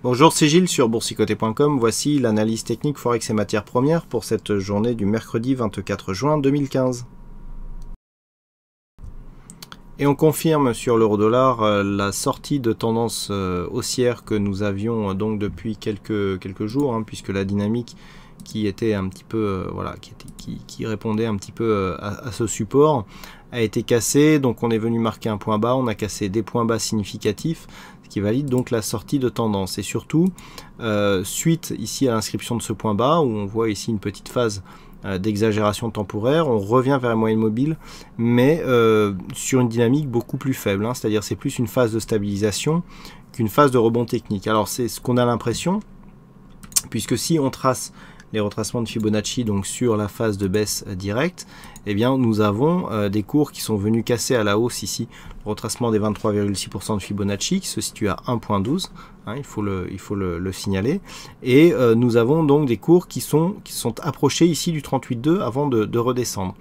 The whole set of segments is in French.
Bonjour, c'est Gilles sur boursicoté.com. Voici l'analyse technique Forex et matières premières pour cette journée du mercredi 24 juin 2015. Et on confirme sur l'euro-dollar la sortie de tendance haussière que nous avions donc depuis quelques jours, puisque la dynamique qui était un petit peu qui répondait un petit peu à ce support a été cassée. Donc on est venu marquer un point bas, on a cassé des points bas significatifs, ce qui valide donc la sortie de tendance. Et surtout suite ici à l'inscription de ce point bas, où on voit ici une petite phase d'exagération temporaire, on revient vers la moyenne mobile, mais sur une dynamique beaucoup plus faible, c'est-à-dire c'est plus une phase de stabilisation qu'une phase de rebond technique. Alors c'est ce qu'on a l'impression, puisque si on trace les retracements de Fibonacci donc sur la phase de baisse directe, eh bien nous avons des cours qui sont venus casser à la hausse ici le retracement des 23,6% de Fibonacci qui se situe à 1.12, il faut le signaler, et nous avons donc des cours qui sont approchés ici du 38,2 avant de redescendre.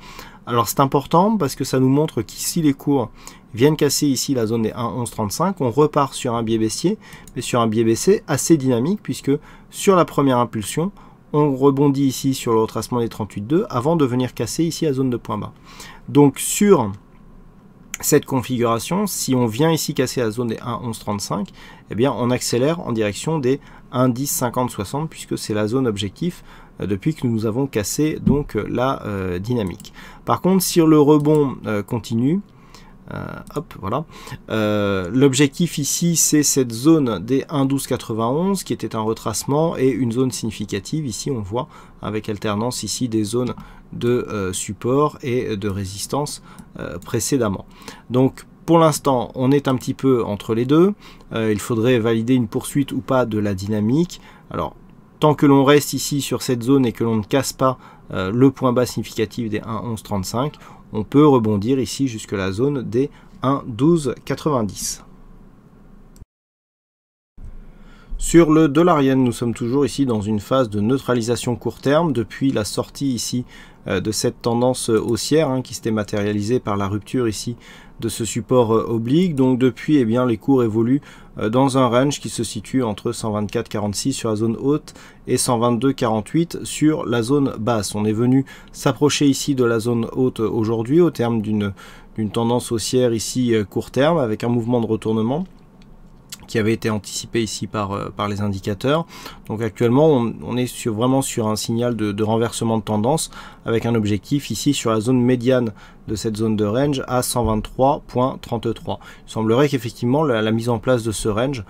Alors c'est important parce que ça nous montre qu'ici les cours viennent casser ici la zone des 1,1135, on repart sur un biais baissier, mais sur un biais baissier assez dynamique, puisque sur la première impulsion, on rebondit ici sur le retracement des 38,2 avant de venir casser ici la zone de point bas. Donc sur cette configuration, si on vient ici casser la zone des 1,1135, eh bien on accélère en direction des 1,1050-60, puisque c'est la zone objectif depuis que nous avons cassé donc la dynamique. Par contre, si le rebond continue, l'objectif ici c'est cette zone des 1,1291 qui était un retracement et une zone significative. Ici on voit avec alternance ici des zones de support et de résistance précédemment. Donc pour l'instant on est un petit peu entre les deux. Il faudrait valider une poursuite ou pas de la dynamique. Alors tant que l'on reste ici sur cette zone et que l'on ne casse pas le point bas significatif des 1,1135, on peut rebondir ici jusque la zone des 1,1290. Sur le dollar yen, nous sommes toujours ici dans une phase de neutralisation court terme depuis la sortie ici de cette tendance haussière qui s'était matérialisée par la rupture ici de ce support oblique. Donc depuis, les cours évoluent dans un range qui se situe entre 124,46 sur la zone haute et 122,48 sur la zone basse. On est venu s'approcher ici de la zone haute aujourd'hui au terme d'une tendance haussière ici court terme avec un mouvement de retournement qui avait été anticipé ici par les indicateurs. Donc actuellement on est vraiment sur un signal de renversement de tendance avec un objectif ici sur la zone médiane de cette zone de range à 123,33. Il semblerait qu'effectivement la mise en place de ce range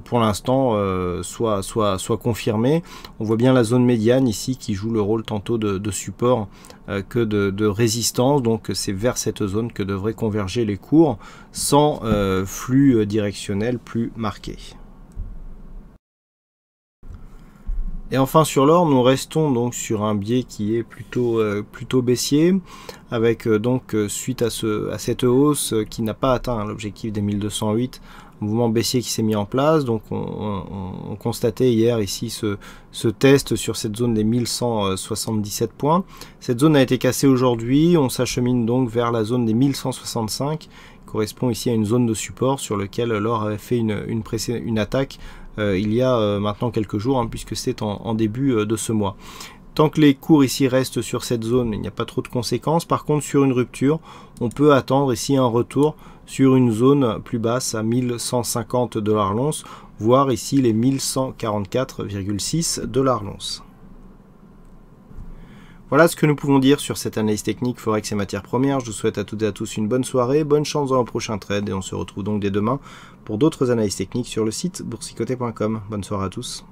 pour l'instant soit confirmée. On voit bien la zone médiane ici qui joue le rôle tantôt de support que de résistance. Donc c'est vers cette zone que devraient converger les cours sans flux directionnel plus marqué. Et enfin sur l'or, nous restons donc sur un biais qui est plutôt baissier, avec suite à cette hausse qui n'a pas atteint l'objectif des 1208, un mouvement baissier qui s'est mis en place. Donc on constatait hier ici ce test sur cette zone des 1177 points. Cette zone a été cassée aujourd'hui, on s'achemine donc vers la zone des 1165, qui correspond ici à une zone de support sur laquelle l'or avait fait une attaque il y a maintenant quelques jours, puisque c'est en début de ce mois. Tant que les cours ici restent sur cette zone, il n'y a pas trop de conséquences. Par contre, sur une rupture, on peut attendre ici un retour sur une zone plus basse à 1150 $ l'once, voire ici les 1144,6 $ l'once. Voilà ce que nous pouvons dire sur cette analyse technique Forex et matières premières. Je vous souhaite à toutes et à tous une bonne soirée, bonne chance dans le prochain trade et on se retrouve donc dès demain pour d'autres analyses techniques sur le site boursicoté.com. Bonne soirée à tous.